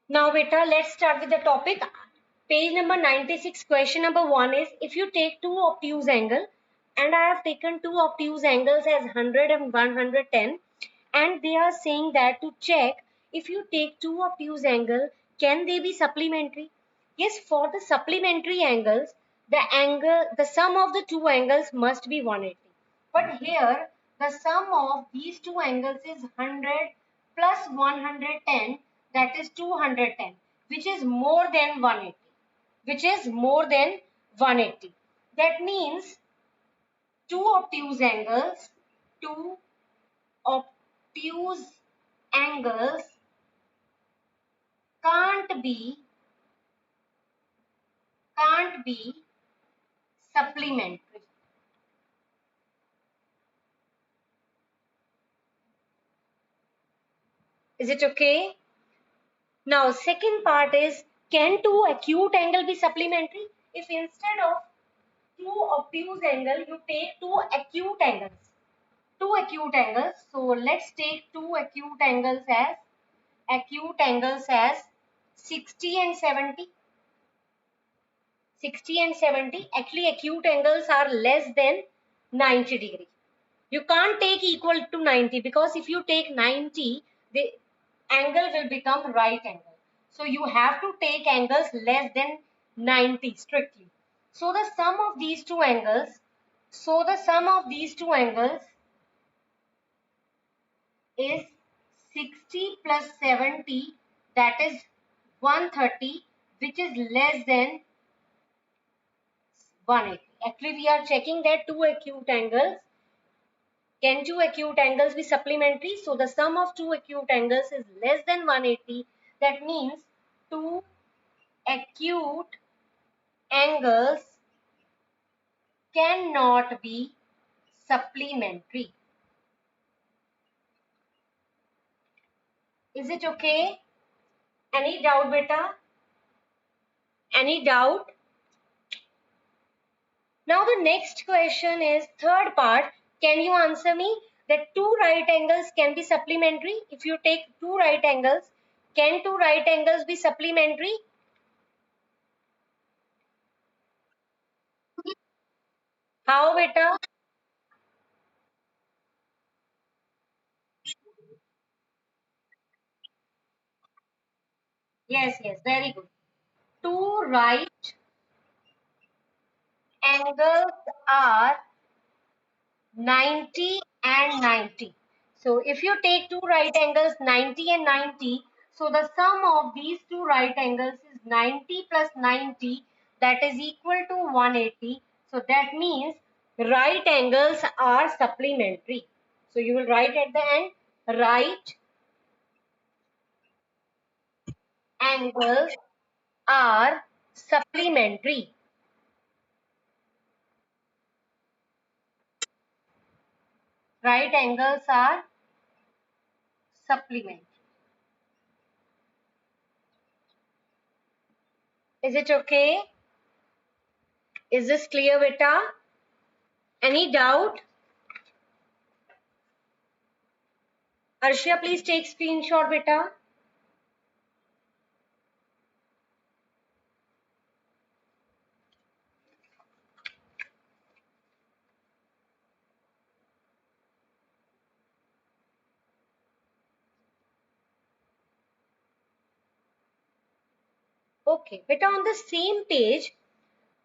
Now, beta, let's start with the topic. Page number 96, question number 1 is, if you take two obtuse angle, and I have taken two obtuse angles as 100 and 110, and they are saying that to check if you take two obtuse angle, can they be supplementary? Yes, for the supplementary angles, the sum of the two angles must be 180. But here, the sum of these two angles is 100 plus 110, that is 210, which is more than 180. Which is more than 180. That means two obtuse angles can't be can't be supplementary. Is it okay? Now, second part is, can two acute angle be supplementary? If instead of two obtuse angle, you take two acute angles. Two acute angles. So let's take two acute angles as 60 and 70. 60 and 70. Actually, acute angles are less than 90 degree. You can't take equal to 90, because if you take 90, the angle will become right angle. So you have to take angles less than 90 strictly. So the sum of these two angles, is 60 plus 70, that is 130, which is less than 180. Actually, we are checking that two acute angles. Can two acute angles be supplementary? So the sum of two acute angles is less than 180. That means two acute angles cannot be supplementary. Is it okay? Any doubt, beta? Any doubt? Now the next question is third part. Can you answer me that two right angles can be supplementary? If you take two right angles, can two right angles be supplementary? How, beta? Yes, yes, very good. Two right angles are 90 and 90. So if you take two right angles 90 and 90, so the sum of these two right angles is 90 plus 90, that is equal to 180. So that means right angles are supplementary. So you will write at the end, right angles are supplementary. Right angles are supplementary. Is it okay? Is this clear, beta? Any doubt? Arshia, please take screenshot, beta. Okay, beta, on the same page,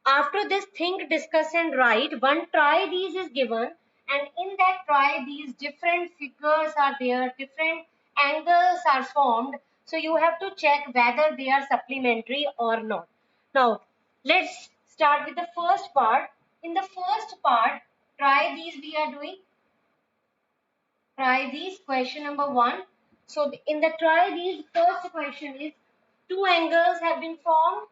after this think, discuss and write, one try these is given, and in that try these different figures are there, different angles are formed. So you have to check whether they are supplementary or not. Now, let's start with the first part. In the first part, try these we are doing. Try these, question number 1. So in the try these, first question is, two angles have been formed.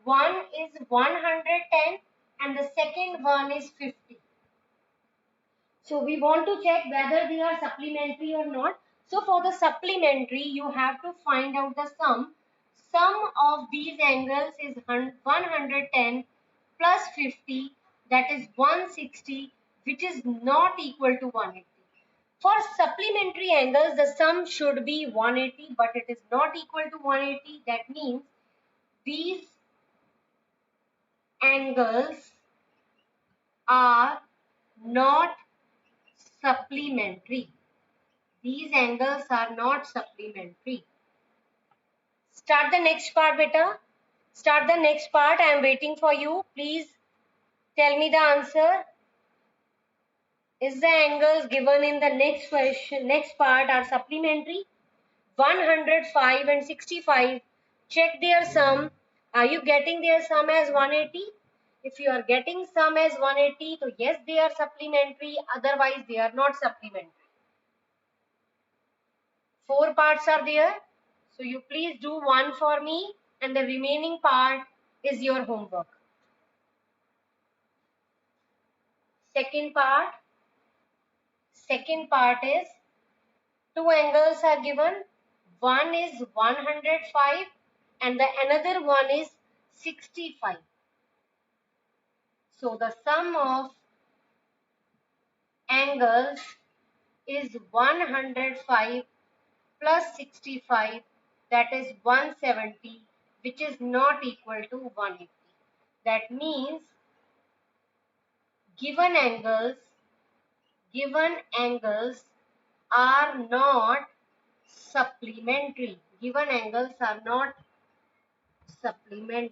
One is 110 and the second one is 50. So we want to check whether they are supplementary or not. So for the supplementary, you have to find out the sum. Sum of these angles is 110 plus 50, that is 160, which is not equal to 180. For supplementary angles, the sum should be 180, but it is not equal to 180. That means these angles are not supplementary. These angles are not supplementary. Start the next part, beta. Start the next part. I am waiting for you. Please tell me the answer. Is the angles given in the next question, next part are supplementary? 105 and 65. Check their sum. Are you getting their sum as 180? If you are getting sum as 180, so yes, they are supplementary. Otherwise, they are not supplementary. 4 parts are there. So you please do one for me, and the remaining part is your homework. Second part. Second part is two angles are given. One is 105 and the another one is 65. So the sum of angles is 105 plus 65, that is 170, which is not equal to 180. That means given angles are not supplementary. Given angles are not supplementary.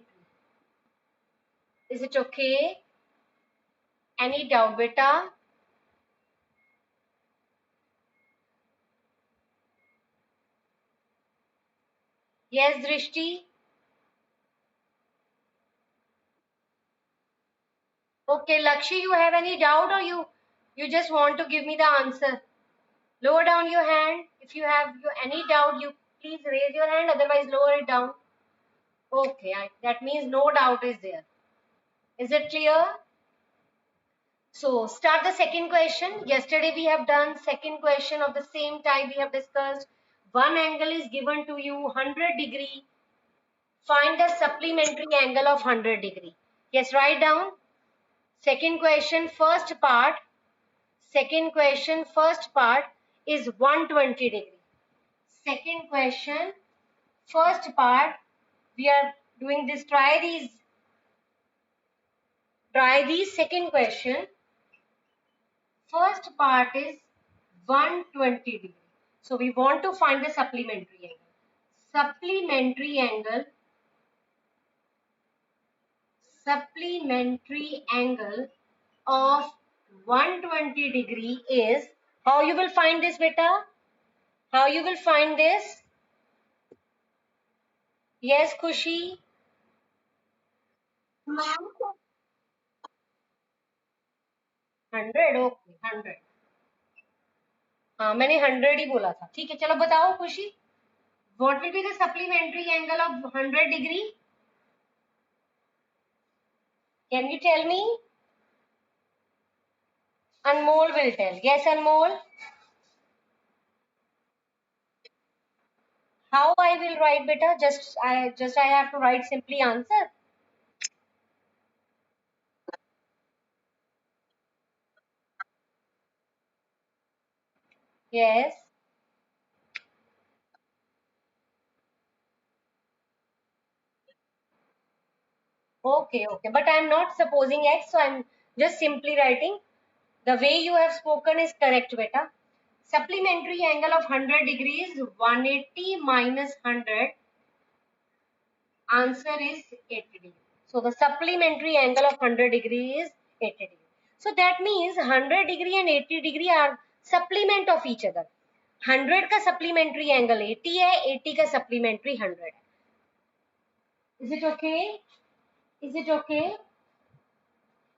Is it okay? Any doubt, beta? Yes, Drishti? Okay, Lakshi, you have any doubt or you just want to give me the answer? Lower down your hand. If you have any doubt, you please raise your hand, otherwise lower it down. Okay, that means no doubt is there. Is it clear? So start the second question. Yesterday we have done second question of the same type we have discussed. One angle is given to you 100 degree. Find the supplementary angle of 100 degree. Yes, write down. Second question, first part. Second question, first part is 120 degree. Second question, first part, we are doing this, try these. Second question, first part is 120 degree. So we want to find the supplementary angle. Supplementary angle of 120 degree is, how you will find this, beta? How you will find this? Yes, Kushi? 100, okay, 100. हाँ, मैंने 100 ही बोला था. ठीक है, चलो बताओ खुशी. What will be the supplementary angle of 100 degree? Can you tell me? Anmol will tell. Yes, Anmol. How I will write, beta? I have to write simply answer. Yes. Okay, okay. But I am not supposing X, so I am just simply writing. The way you have spoken is correct, beta. Supplementary angle of 100 degrees, 180 minus 100. Answer is 80 degree. So the supplementary angle of 100 degree is 80 degree. So that means 100 degree and 80 degree are supplement of each other. 100 का supplementary angle 80 है, 80 का supplementary 100. Is it okay? Is it okay?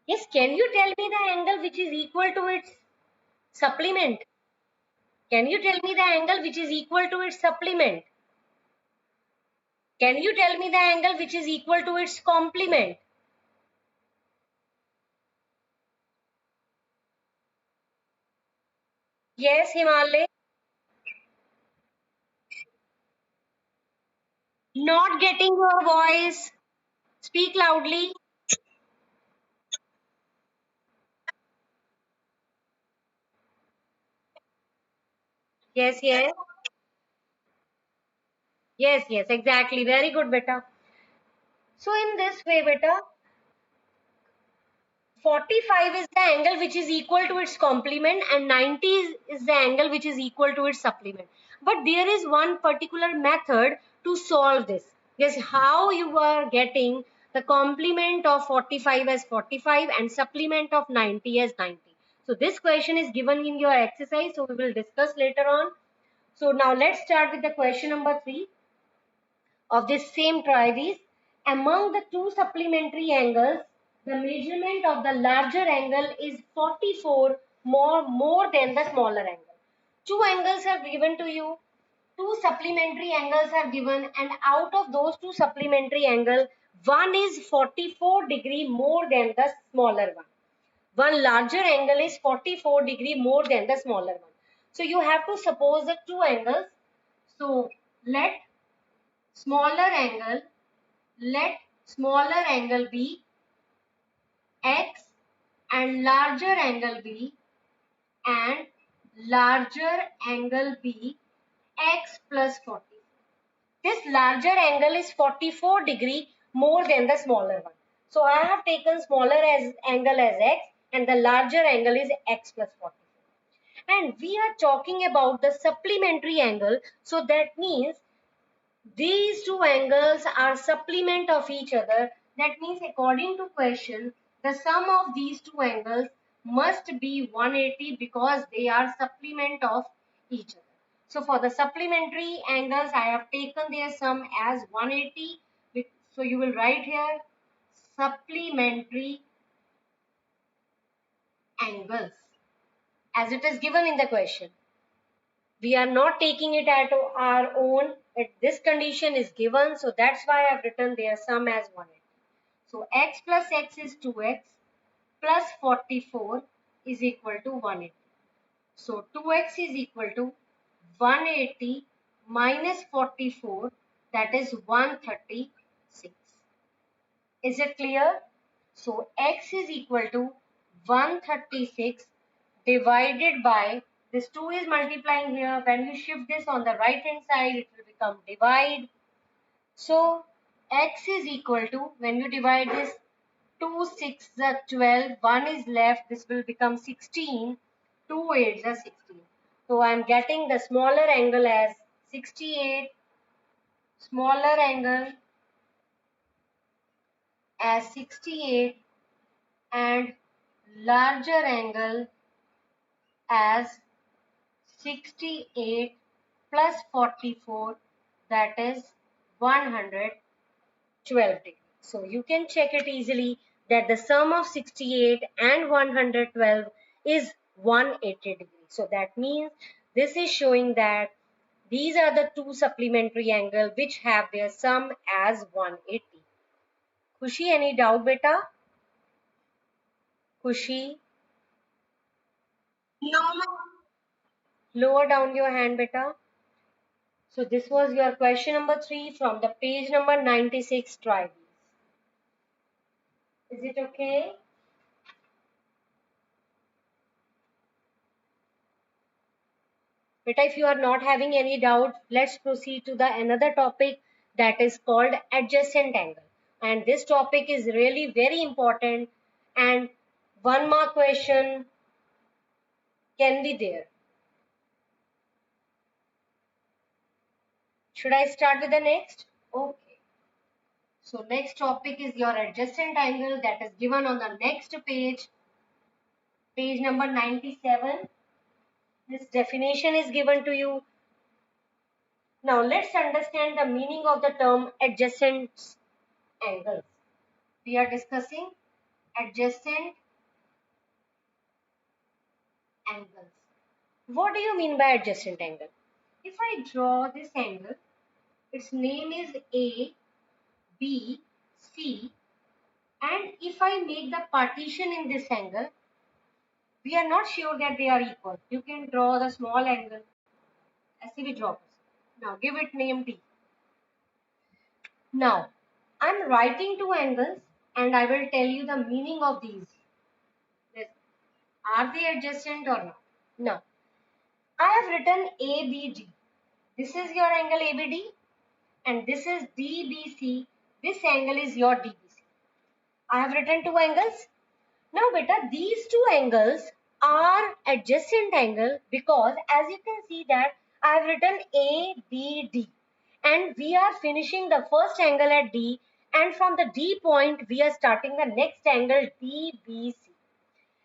Yes, can you tell me the angle which is equal to its supplement? Can you tell me the angle which is equal to its supplement? Can you tell me the angle which is equal to its complement? Yes, Himalay. Not getting your voice. Speak loudly. Yes, yes. Yes, yes, exactly. Very good, beta. So in this way, beta, 45 is the angle which is equal to its complement and 90 is the angle which is equal to its supplement. But there is one particular method to solve this. Yes, how you are getting the complement of 45 as 45 and supplement of 90 as 90. So this question is given in your exercise, so we will discuss later on. So now let's start with the question number 3 of this same triaries. Among the two supplementary angles, the measurement of the larger angle is 44 more than the smaller angle. Two angles are given to you, two supplementary angles are given, and out of those two supplementary angles, one is 44 degree more than the smaller one. One larger angle is 44 degree more than the smaller one. So you have to suppose the two angles. So let smaller angle let smaller angle be x and larger angle be and larger angle be x plus 40. This larger angle is 44 degree more than the smaller one. So I have taken smaller as angle as x and the larger angle is x plus 40. And we are talking about the supplementary angle. So that means these two angles are supplement of each other. That means according to question, the sum of these two angles must be 180 because they are supplement of each other. So for the supplementary angles, I have taken their sum as 180. So you will write here supplementary angles as it is given in the question. We are not taking it at our own. This condition is given, so that's why I've written their sum as 180. So x plus x is 2x plus 44 is equal to 180. So 2x is equal to 180 minus 44, that is 136. Is it clear? So x is equal to 136 divided by, this 2 is multiplying here. When you shift this on the right hand side, it will become divide. So x is equal to, when you divide this, 2 6 are 12, 1 is left, this will become 16, 2 8 are 16. So I am getting the smaller angle as 68, smaller angle as 68 and larger angle as 68 plus 44, that is 112 degrees. So you can check it easily that the sum of 68 and 112 is 180 degrees. So that means this is showing that these are the two supplementary angles which have their sum as 180. Khushi, any doubt beta? Khushi, lower down your hand beta. So this was your question number 3 from the page number 96 try. Is it okay? But if you are not having any doubt, let's proceed to the another topic that is called adjacent angle. And this topic is really very important and one mark question can be there. Should I start with the next? Okay. So next topic is your adjacent angle that is given on the next page, page number 97. This definition is given to you. Now let's understand the meaning of the term adjacent angles. We are discussing adjacent angles. What do you mean by adjacent angle? If I draw this angle, its name is A, B, C, and if I make the partition in this angle, we are not sure that they are equal. You can draw the small angle. ऐसे भी draw. Now give it name T. Now I'm writing two angles and I will tell you the meaning of these. Are they adjacent or not? No. I have written ABD. This is your angle ABD and this is DBC. This angle is your DBC. I have written two angles. Now beta, these two angles are adjacent angle because as you can see that I have written ABD and we are finishing the first angle at D, and from the D point we are starting the next angle DBC,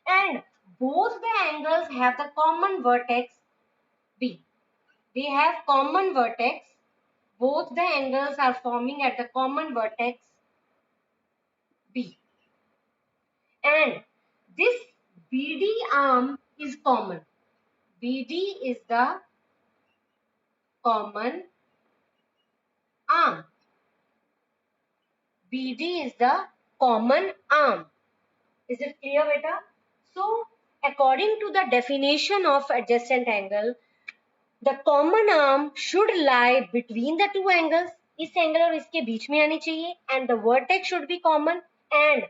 and both the angles have the common vertex B. They have common vertex. Both the angles are forming at the common vertex B. And this BD arm is common. BD is the common arm. BD is the common arm. Is it clear, beta? So, according to the definition of adjacent angle, the common arm should lie between the two angles. इस angle और इसके बीच में आनी चाहिए, and the vertex should be common. And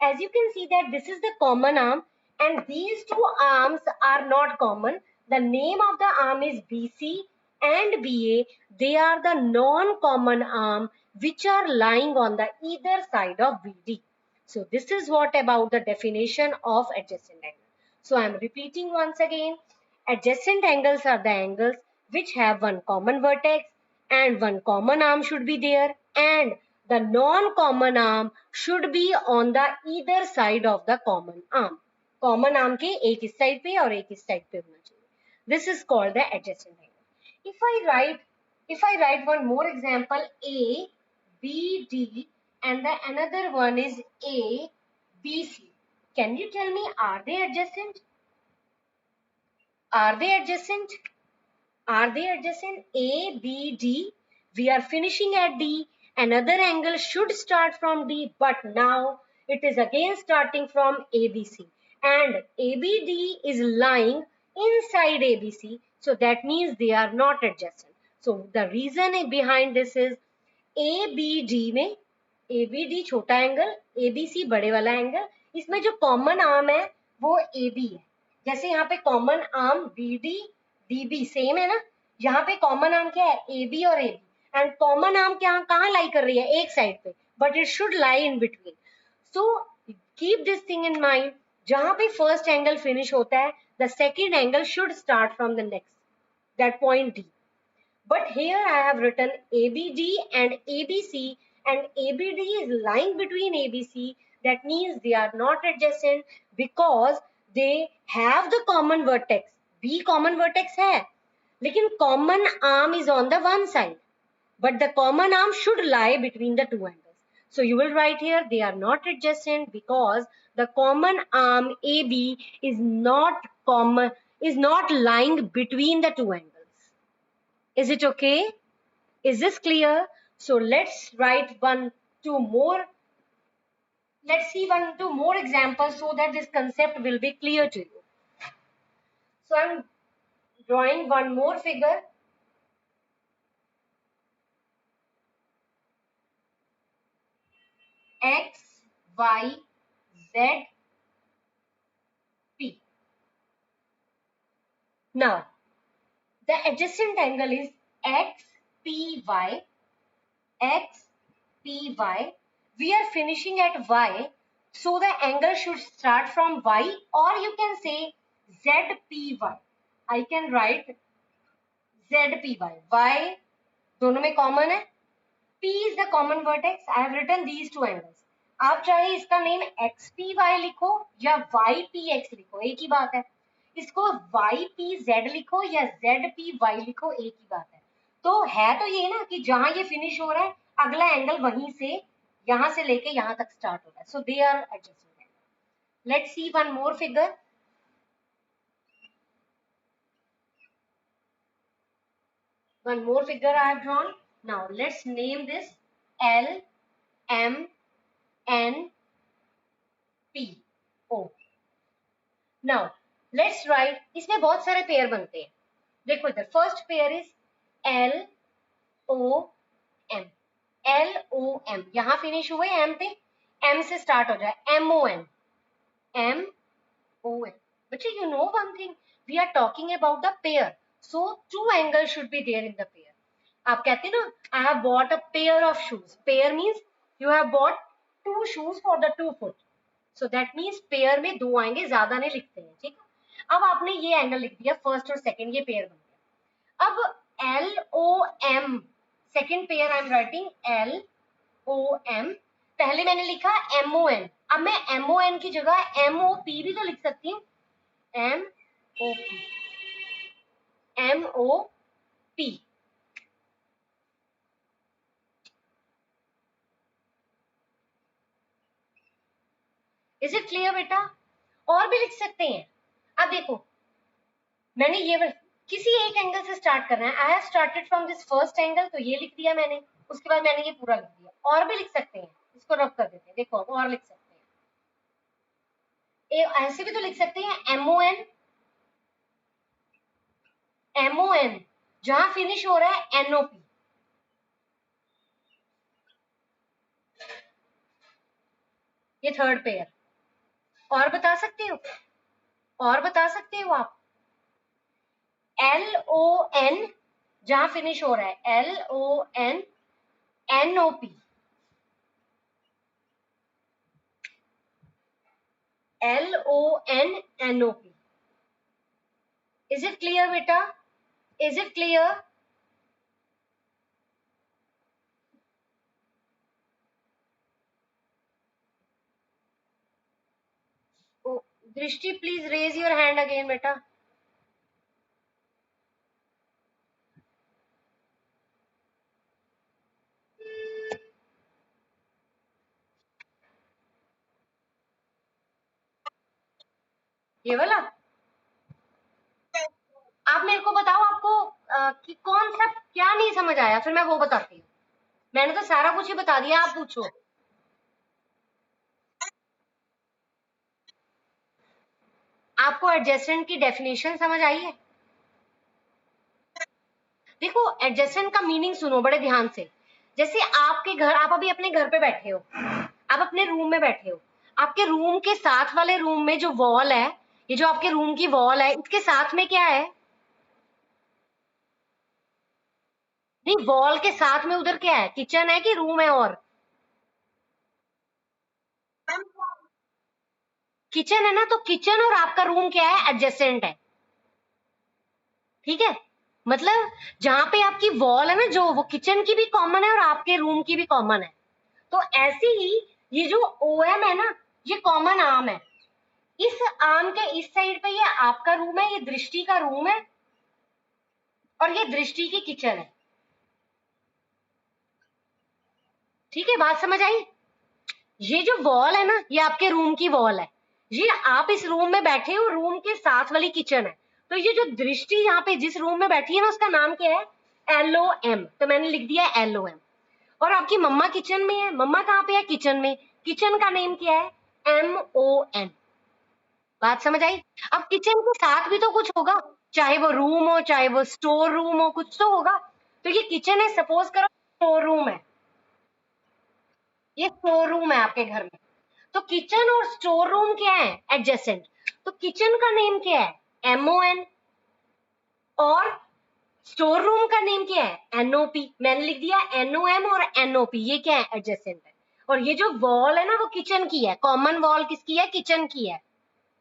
as you can see that this is the common arm and these two arms are not common. The name of the arm is BC and BA. They are the non-common arm which are lying on the either side of BD. So this is what about the definition of adjacent angle. So I am repeating once again. Adjacent angles are the angles which have one common vertex and one common arm should be there, and the non-common arm should be on the either side of the common arm. Common arm के एक इस side पे और एक इस side पे होना चाहिए. This is called the adjacent angle. If I write one more example, A, B, D, and the another one is A, B, C. Can you tell me, are they adjacent? Are they adjacent? Are they adjacent? A, B, D. We are finishing at D. Another angle should start from D, but now it is again starting from ABC. And ABD is lying inside ABC. So that means they are not adjacent. So the reason behind this is ABD में ABD छोटा angle, ABC बड़े वाला angle, इसमें जो common arm है वो AB है. जैसे यहाँ पे common arm BD DB same है ना, यहाँ पे कॉमन आर्म क्या है AB और AB, एंड कॉमन आर्म क्या कहाँ लाई कर रही है एक साइड पे, but it should lie in between. So keep this thing in mind, जहाँ पे फर्स्ट एंगल फिनिश होता है the second angle should start from the next that point D. But here I have written ABD and ABC, and ABD is lying between ABC. That means they are not adjacent because they have the common vertex. B common vertex है, लेकिन common arm is on the one side, but the common arm should lie between the two angles. So you will write here they are not adjacent because the common arm AB is not common, is not lying between the two angles. Is it okay? Is this clear? So let's write two more examples so that this concept will be clear to you. So I'm drawing one more figure. X, Y, Z, P. Now, the adjacent angle is XPY. XPY. We are finishing at Y, so the angle should start from Y, or you can say ZPY. I can write ZPY. Y दोनों में common है. P is the common vertex. I have written these two angles. आप चाहे इसका name XPY लिखो या YPX लिखो, एक ही बात है. इसको YPZ लिखो या ZPY लिखो, एक ही बात है. तो है तो ये ना कि जहां ये फिनिश हो रहा है अगला एंगल वहीं से यहां से लेके यहां तक स्टार्ट हो रहा है. So they are adjusted. Let's see one more figure. One more figure I have drawn. Now let's name this L, M, N, P, O. Now let's write. इसमें बहुत सारे पेयर बनते हैं. देखो इधर first pair is L, O, M. L, O, M. यहाँ finish हुए M पे, M से स्टार्ट हो जाए M, O, N. M, O, N. बच्चे you know one thing, we are talking about the pair. So two angles should be there in the pair. आप कहते हैं ना, I have bought a pair of shoes. Pair means you have bought two shoes for the 2 foot. So that means pair में दो आएंगे, ज्यादा नहीं लिखते हैं, ठीक है। अब आपने ये एंगल लिख दिया फर्स्ट और सेकंड, ये पेयर बन गया। अब LOM, second pair I am writing LOM, पहले मैंने लिखा MON, अब मैं MON की जगह MOP भी तो लिख सकती हूँ, MOP। इज इट क्लियर बेटा? और भी लिख सकते हैं। अब देखो, मैंने ये किसी एक एंगल से स्टार्ट करना है। I have started from this first angle, तो ये लिख दिया मैंने, उसके बाद मैंने ये पूरा लिख दिया। और भी लिख सकते हैं, इसको रब कर देते हैं, देखो और लिख सकते हैं। ऐसे भी तो लिख सकते हैं MON, जहां फिनिश हो रहा है NOP। ये थर्ड पेयर। और बता सकते हो, और बता सकते हो आप, LON जहां फिनिश हो रहा है LON NOP, LON NOP। Is it clear beta? Is it clear? Oh, Drishti, please raise your hand again beta. ये वाला आप मेरे को बताओ, आपको कि कौन सा क्या नहीं समझ आया, फिर मैं वो बताती हूँ। मैंने तो सारा कुछ ही बता दिया, आप पूछो। आपको एडजेसेंट की डेफिनेशन समझ आई है? देखो, एडजेसेंट का मीनिंग सुनो बड़े ध्यान से। जैसे आपके घर, आप अभी अपने घर पे बैठे हो, आप अपने रूम में बैठे हो, आपके रूम के साथ वाले रूम में जो वॉल है, ये जो आपके रूम की वॉल है, इसके साथ में क्या है? नहीं, वॉल के साथ में उधर क्या है? किचन है कि रूम है? और किचन है ना, तो किचन और आपका रूम क्या है? एडजेसेंट है, ठीक है। मतलब जहां पे आपकी वॉल है ना, जो वो किचन की भी कॉमन है और आपके रूम की भी कॉमन है। तो ऐसे ही ये जो OM है ना, ये कॉमन आर्म है। इस आर्म के इस साइड पे ये आपका रूम है, ये दृष्टि का रूम है, और ये दृष्टि की किचन है, ठीक है। बात समझ आई? ये जो वॉल है ना, ये आपके रूम की वॉल है, ये आप इस रूम में बैठे हो, रूम के साथ वाली किचन है। तो ये जो दृष्टि यहाँ पे जिस रूम में बैठी है ना, उसका नाम क्या है? LOM। तो मैंने लिख दिया LOM। और आपकी मम्मा किचन में है, मम्मा कहाँ पे है? किचन में। किचन का नेम क्या है? MON। बात समझ आई? अब किचन के साथ भी तो कुछ होगा, चाहे वो रूम हो, चाहे वो स्टोर रूम हो, कुछ तो होगा। तो ये किचन है, सपोज करो स्टोर रूम है, ये स्टोर रूम है आपके घर में। तो किचन और स्टोर रूम क्या है? एडजेसेंट। तो किचन का नेम क्या है? MON। और स्टोर रूम का नेम क्या है? NOP। मैंने लिख दिया NOM और NOP, ये क्या है? एडजेसेंट है। और ये जो वॉल है ना, वो किचन की है, कॉमन वॉल किसकी है? किचन की है,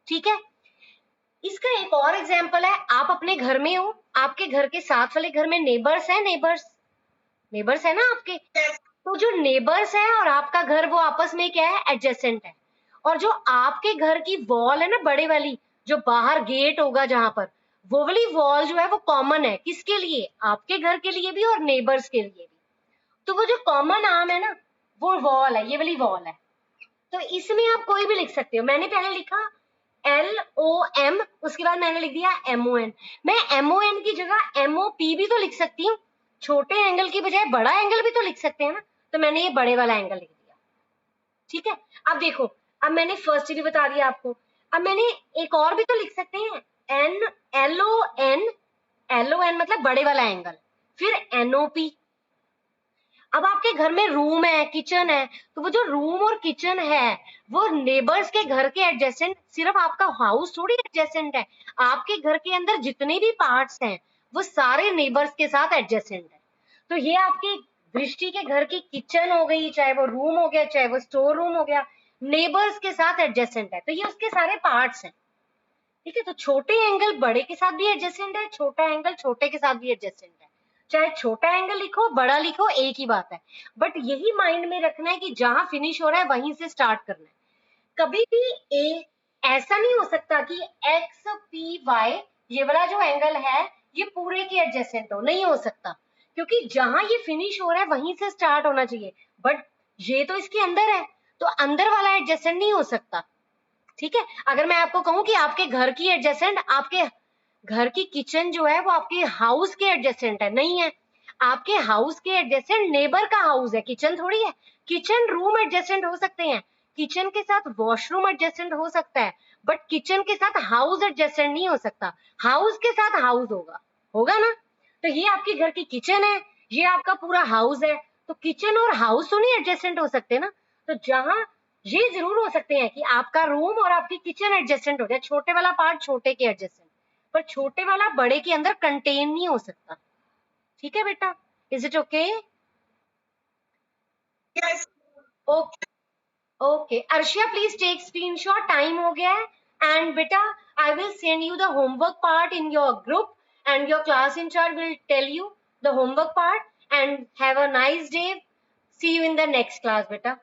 ठीक है। इसका एक और एग्जाम्पल है, आप अपने घर में हो, आपके घर के साथ वाले घर में नेबर्स है, नेबर्स नेबर्स है ना आपके। तो जो नेबर्स है और आपका घर, वो आपस में क्या है? एडजेसेंट है। और जो आपके घर की वॉल है ना, बड़े वाली, जो बाहर गेट होगा जहां पर, वो वाली वॉल जो है वो कॉमन है, किसके लिए? आपके घर के लिए भी और नेबर्स के लिए भी। तो वो जो कॉमन आर्म है ना, वो वॉल है, ये वाली वॉल है। तो इसमें आप कोई भी लिख सकते हो। मैंने पहले लिखा LOM, उसके बाद मैंने लिख दिया MON। मैं MON की जगह MOP भी तो लिख सकती हूँ, छोटे एंगल की बजाय बड़ा एंगल भी तो लिख सकते हैं ना। तो मैंने ये बड़े वाला एंगल लिख दिया, ठीक है। अब देखो, अब मैंने फर्स्ट डिग्री बता दिया आपको। अब मैंने एक और भी तो लिख सकते हैं, LON मतलब बड़े वाला एंगल, फिर NOP। अब आपके घर में रूम है, किचन है, तो वो जो रूम और किचन है, वो नेबर्स के घर के एडजेसेंट, सिर्फ आपका हाउस थोड़ी एडजेसेंट है, आपके घर के अंदर जितने भी पार्ट्स हैं वो सारे नेबर्स के साथ एडजेसेंट है। तो ये आपकी दृष्टि के घर की किचन हो गई, चाहे वो रूम हो गया, चाहे वो स्टोर रूम हो गया, नेबर्स के साथ एडजेसेंट है। तो ये उसके सारे पार्ट्स हैं। ठीक है, तो छोटे एंगल बड़े के साथ भी एडजेसेंट है, छोटा एंगल छोटे के साथ भी एडजेसेंट है। चाहे छोटा एंगल लिखो बड़ा लिखो एक ही बात है, बट यही माइंड में रखना है कि जहां फिनिश हो रहा है वहीं से स्टार्ट करना है। कभी भी ऐसा नहीं हो सकता कि एक्स पी वाई ये वाला जो एंगल है ये पूरे के एडजेसेंट हो, नहीं हो सकता, क्योंकि जहां ये फिनिश हो रहा है वहीं से स्टार्ट होना चाहिए, बट ये तो इसके अंदर है, तो अंदर वाला एडजेसेंट नहीं हो सकता। ठीक है, अगर मैं आपको कहूं कि आपके घर की एडजेसेंट, आपके घर की किचन जो है वो आपके हाउस के एडजेसेंट है, नहीं है। आपके हाउस के एडजेसेंट नेबर का हाउस है, किचन थोड़ी है। किचन रूम एडजेसेंट हो सकते हैं, किचन के साथ वॉशरूम एडजेसेंट हो सकता है, बट किचन के साथ हाउस एडजेसेंट नहीं हो सकता। हाउस के साथ हाउस होगा, होगा ना। तो ये आपके घर की किचन है, ये आपका पूरा हाउस है, तो किचन और हाउस तो नहीं एडजेसेंट हो सकते ना। तो जहां ये जरूर हो सकते हैं कि आपका रूम और आपकी किचन एडजेसेंट हो जाए, छोटे वाला पार्ट छोटे के एडजेसेंट, पर छोटे वाला बड़े के अंदर कंटेन नहीं हो सकता। ठीक है बेटा, is it okay? Yes. Okay okay, Arshiya please take screenshot, time हो गया है। एंड बेटा I will send you the homework part in your group and your class incharge will tell you the homework part, and have a nice day. See you in the next class बेटा।